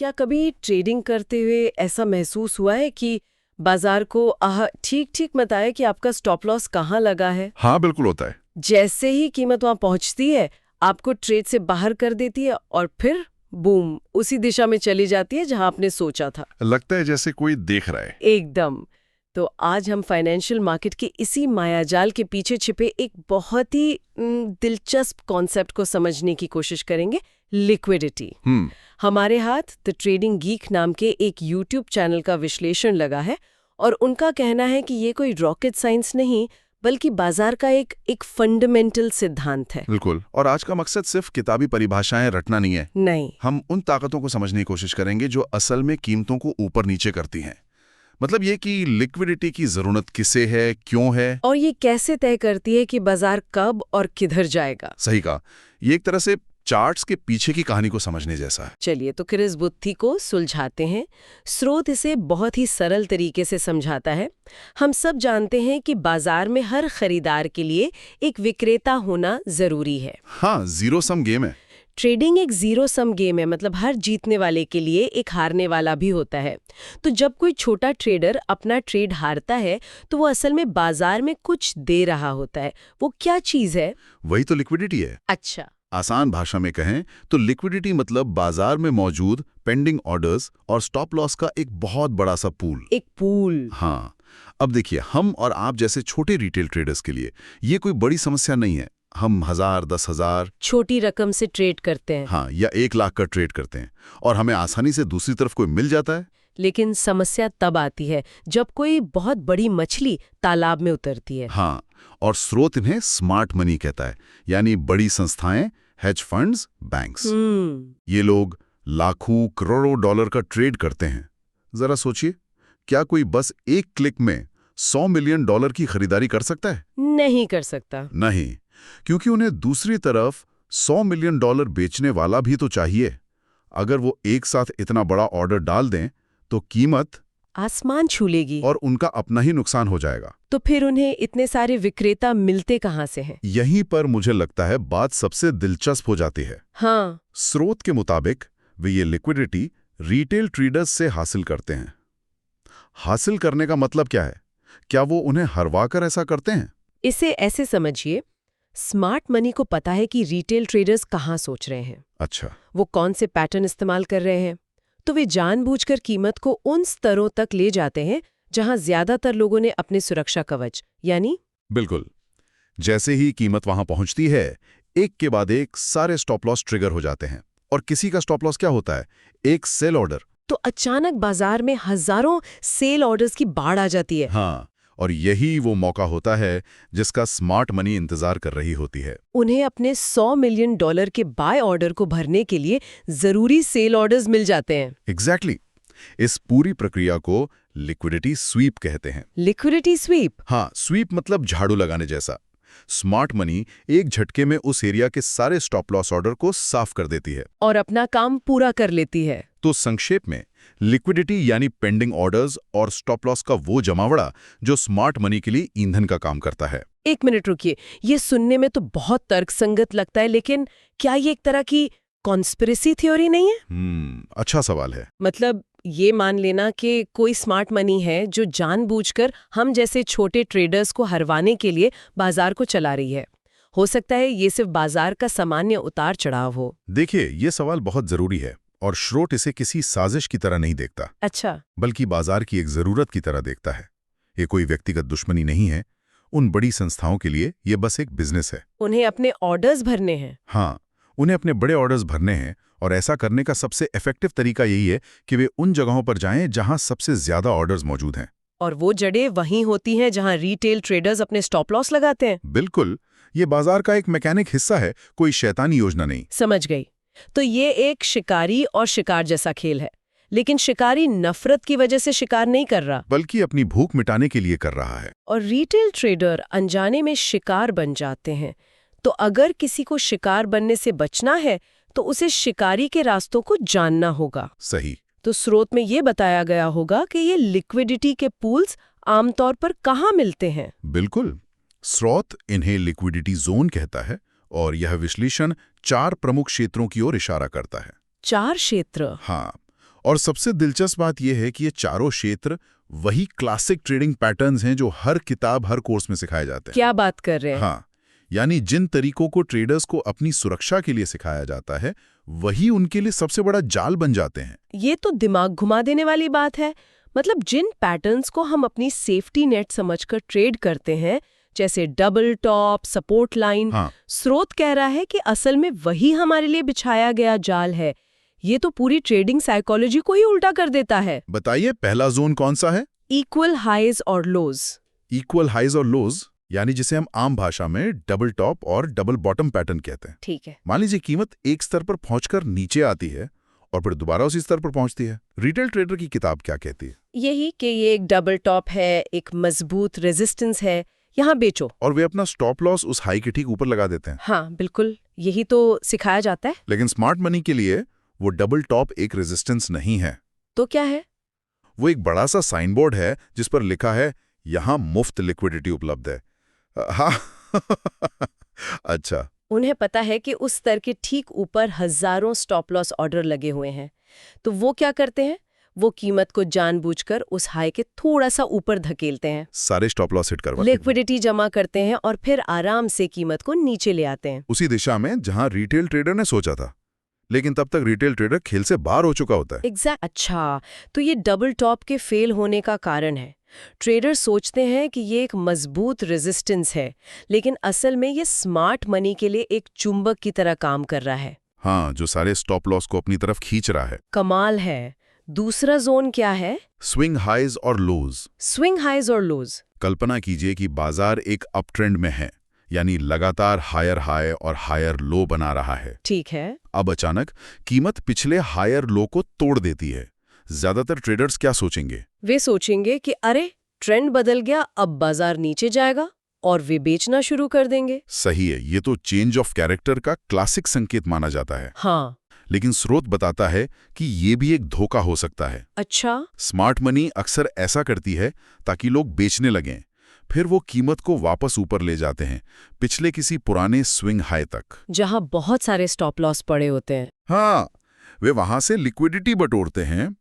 क्या कभी ट्रेडिंग करते हुए ऐसा महसूस हुआ है कि बाजार को ठीक ठीक बताया कि आपका स्टॉप लॉस कहाँ लगा है? हाँ, बिल्कुल होता है। जैसे ही कीमत वहां पहुंचती है, आपको ट्रेड से बाहर कर देती है और फिर बूम, उसी दिशा में चली जाती है जहां आपने सोचा था। लगता है जैसे कोई देख रहा है। एकदम। तो आज हम फाइनेंशियल मार्केट के इसी मायाजाल के पीछे छिपे एक बहुत ही दिलचस्प कॉन्सेप्ट को समझने की कोशिश करेंगे, लिक्विडिटी। हमारे हाथ द ट्रेडिंग गीक नाम के एक यूट्यूब चैनल का विश्लेषण लगा है और उनका कहना है कि ये कोई रॉकेट साइंस नहीं बल्कि बाजार का एक फंडामेंटल सिद्धांत है। बिल्कुल। और आज का मकसद सिर्फ किताबी परिभाषाएं रटना नहीं है। नहीं, हम उन ताकतों को समझने की कोशिश करेंगे जो असल में कीमतों को ऊपर नीचे करती हैं। मतलब ये कि लिक्विडिटी की जरूरत किसे है, क्यों है, और ये कैसे तय करती है कि बाजार कब और किधर जाएगा। सही कहा। ये एक तरह से चार्ट्स के पीछे की कहानी को समझने जैसा है। चलिए तो फिर इस बुद्धि को सुलझाते हैं। स्रोत इसे बहुत ही सरल तरीके से समझाता है। हम सब जानते हैं कि बाजार में हर खरीदार के लिए एक विक्रेता होना जरूरी है। हाँ, जीरो सम गेम है। ट्रेडिंग एक जीरो सम गेम है, मतलब हर जीतने वाले के लिए एक हारने वाला भी होता है। तो जब कोई छोटा ट्रेडर अपना ट्रेड हारता है तो वो असल में बाजार में कुछ दे रहा होता है। वो क्या चीज है? वही तो लिक्विडिटी है। अच्छा, आसान भाषा में कहें तो लिक्विडिटी मतलब बाजार में मौजूद पेंडिंग ऑर्डर्स और स्टॉप लॉस का एक बहुत बड़ा सा पूल। एक पूल। हाँ, अब देखिए, हम और आप जैसे छोटे रिटेल ट्रेडर्स के लिए ये कोई बड़ी समस्या नहीं है। हम 1000, 10,000 छोटी रकम से ट्रेड करते हैं। हाँ, या 1 लाख का ट्रेड करते हैं और हमें आसानी से दूसरी तरफ कोई मिल जाता है। लेकिन समस्या तब आती है जब कोई बहुत बड़ी मछली तालाब में उतरती है। हाँ, और स्रोत इन्हें स्मार्ट मनी कहता है, यानी बड़ी संस्थाएं, हेज फंड्स, बैंक्स। ये लोग लाखों करोड़ों डॉलर का ट्रेड करते हैं। जरा सोचिए, क्या कोई बस एक क्लिक में 100 मिलियन डॉलर की खरीदारी कर सकता है? नहीं कर सकता। नहीं, क्योंकि उन्हें दूसरी तरफ 100 मिलियन डॉलर बेचने वाला भी तो चाहिए। अगर वो एक साथ इतना बड़ा ऑर्डर डाल दें तो कीमत आसमान छू लेगी और उनका अपना ही नुकसान हो जाएगा। तो फिर उन्हें इतने सारे विक्रेता मिलते कहाँ से हैं? यहीं पर मुझे लगता है बात सबसे दिलचस्प हो जाती है। हाँ, स्रोत के मुताबिक वे ये लिक्विडिटी रिटेल ट्रेडर्स से हासिल करते हैं। हासिल करने का मतलब क्या है? क्या वो उन्हें हरवाकर ऐसा करते हैं? इसे ऐसे समझिए, स्मार्ट मनी को पता है कि रिटेल ट्रेडर्स कहाँ सोच रहे हैं, अच्छा, वो कौन से पैटर्न इस्तेमाल कर रहे हैं। तो वे जानबूझकर कीमत को उन स्तरों तक ले जाते हैं जहां ज्यादातर लोगों ने अपने सुरक्षा कवच यानी बिल्कुल। जैसे ही कीमत वहां पहुंचती है, एक के बाद एक सारे स्टॉप लॉस ट्रिगर हो जाते हैं। और किसी का स्टॉप लॉस क्या होता है? एक सेल ऑर्डर। तो अचानक बाजार में हजारों सेल ऑर्डर्स की बाढ़ आ जाती है। हाँ, और यही वो मौका होता है जिसका स्मार्ट मनी इंतजार कर रही होती है। उन्हें अपने 100 मिलियन डॉलर के बाय ऑर्डर को भरने के लिए जरूरी सेल ऑर्डर्स मिल जाते हैं। एग्जैक्टली। इस पूरी प्रक्रिया को लिक्विडिटी स्वीप कहते हैं। Liquidity SVEEP? हाँ, स्वीप मतलब झाड़ू लगाने जैसा। स्मार्ट मनी एक झटके में उस एरिया के सारे स्टॉप लॉस ऑर्डर को साफ कर देती है और अपना काम पूरा कर लेती है। तो संक्षेप में, लिक्विडिटी यानी पेंडिंग ऑर्डर्स और स्टॉप लॉस का वो जमावड़ा जो स्मार्ट मनी के लिए ईंधन का काम करता है। एक मिनट रुकिए, ये सुनने में तो बहुत तर्कसंगत लगता है, लेकिन क्या ये एक तरह की कॉन्स्पिरेसी थ्योरी नहीं है? अच्छा सवाल है। मतलब ये मान लेना कि कोई स्मार्ट मनी है जो जानबूझकर हम जैसे छोटे ट्रेडर्स को हरवाने के लिए बाजार को चला रही है। हो सकता है ये सिर्फ बाजार का सामान्य उतार चढ़ाव हो। देखिए, ये सवाल बहुत जरूरी है और स्रोत इसे किसी साजिश की तरह नहीं देखता। अच्छा, बल्कि बाजार की एक जरूरत की तरह देखता है। ये कोई व्यक्तिगत दुश्मनी नहीं है। उन बड़ी संस्थाओं के लिए ये बस एक बिजनेस है। उन्हें अपने ऑर्डर्स भरने हैं। हाँ, उन्हें अपने बड़े ऑर्डर्स भरने हैं और ऐसा करने का सबसे इफेक्टिव तरीका यही है कि वे उन जगहों पर जाएं जहां सबसे ज्यादा ऑर्डर्स मौजूद हैं। और वो जड़ें वहीं होती हैं जहां रिटेल ट्रेडर्स अपने स्टॉप लॉस लगाते हैं। बिल्कुल, ये बाजार का एक मैकेनिक हिस्सा है, कोई शैतानी योजना नहीं। समझ गई। तो ये एक शिकारी और शिकार जैसा खेल है, लेकिन शिकारी नफरत की वजह से शिकार नहीं कर रहा, बल्कि अपनी भूख मिटाने के लिए कर रहा है। और रिटेल ट्रेडर अनजाने में शिकार बन जाते हैं। तो अगर किसी को शिकार बनने से बचना है तो उसे शिकारी के रास्तों को जानना होगा। सही। तो स्रोत में ये बताया गया होगा कि ये लिक्विडिटी के पूल्स आमतौर पर कहाँ मिलते हैं। बिल्कुल, स्रोत इन्हें लिक्विडिटी जोन कहता है और यह विश्लेषण 4 प्रमुख क्षेत्रों की ओर इशारा करता है। 4 क्षेत्र? हाँ, और सबसे दिलचस्प बात यह है कि ये चारों क्षेत्र वही क्लासिक ट्रेडिंग पैटर्न्स हैं जो हर किताब, हर कोर्स में सिखाए जाते हैं। क्या बात कर रहे हैं? हाँ, यानी जिन तरीकों को ट्रेडर्स को अपनी सुरक्षा के लिए सिखाया जाता है, वही उनके लिए सबसे बड़ा जाल बन जाते हैं। ये तो दिमाग घुमा देने वाली बात है। मतलब जिन पैटर्न्स को हम अपनी सेफ्टी नेट समझकर ट्रेड करते हैं, जैसे डबल टॉप, सपोर्ट लाइन, स्रोत कह रहा है कि असल में वही हमारे लिए बिछाया गया जाल है। ये तो पूरी ट्रेडिंग साइकोलॉजी को ही उल्टा कर देता है। बताइए, पहला जोन कौन सा है? इक्वल हाइज और लोज। इक्वल हाइज और लोज यानी जिसे हम आम भाषा में डबल टॉप और डबल बॉटम पैटर्न कहते हैं। ठीक है। मान लीजिए कीमत एक स्तर पर पहुंचकर नीचे आती है और फिर दोबारा उसी स्तर पर पहुंचती है। रिटेल ट्रेडर की किताब क्या कहती है? यही कि ये एक डबल टॉप है, एक मजबूत रेजिस्टेंस है, यहाँ बेचो। और वे अपना स्टॉप लॉस उस हाई के ठीक ऊपर लगा देते हैं। हाँ बिल्कुल, यही तो सिखाया जाता है। लेकिन स्मार्ट मनी के लिए वो डबल टॉप एक रेजिस्टेंस नहीं है। तो क्या है? वो एक बड़ा सा साइन बोर्ड है जिस पर लिखा है, यहाँ मुफ्त लिक्विडिटी उपलब्ध है। हाँ अच्छा, उन्हें पता है कि उस स्तर के ठीक ऊपर हजारों स्टॉप लॉस ऑर्डर लगे हुए हैं, तो वो क्या करते हैं? वो कीमत को जानबूझकर उस हाई के थोड़ा सा ऊपर धकेलते हैं, सारे स्टॉप लॉस हिट करवाते हैं, लिक्विडिटी जमा करते हैं और फिर आराम से कीमत को नीचे ले आते हैं, उसी दिशा में जहां रिटेल ट्रेडर ने सोचा था। लेकिन तब तक रिटेल ट्रेडर खेल से बाहर हो चुका होता है। एग्जैक्ट। अच्छा, तो ये डबल टॉप के फेल होने का कारण है। ट्रेडर सोचते हैं कि ये एक मजबूत रेजिस्टेंस है, लेकिन असल में ये स्मार्ट मनी के लिए एक चुंबक की तरह काम कर रहा है। हाँ, जो सारे स्टॉप लॉस को अपनी तरफ खींच रहा है। कमाल है। दूसरा जोन क्या है? स्विंग हाइज और लोज। स्विंग हाइज और लोज। कल्पना कीजिए कि बाजार एक अप ट्रेंड में है, यानी लगातार हायर हाई और हायर लो बना रहा है। ठीक है। अब अचानक कीमत पिछले हायर लो को तोड़ देती है। ज्यादातर ट्रेडर्स क्या सोचेंगे? वे सोचेंगे कि अरे ट्रेंड बदल गया, अब बाजार नीचे जाएगा, और वे बेचना शुरू कर देंगे। सही है, ये तो चेंज ऑफ कैरेक्टर का क्लासिक संकेत माना जाता है। हाँ, लेकिन स्रोत बताता है कि ये भी एक धोखा हो सकता है। अच्छा। स्मार्ट मनी अक्सर ऐसा करती है ताकि लोग बेचने लगें, फिर वो कीमत को वापस ऊपर ले जाते हैं, पिछले किसी पुराने स्विंग हाई तक, जहां बहुत सारे स्टॉप लॉस पड़े होते हैं। हाँ, वे वहां से लिक्विडिटी बटोरते हैं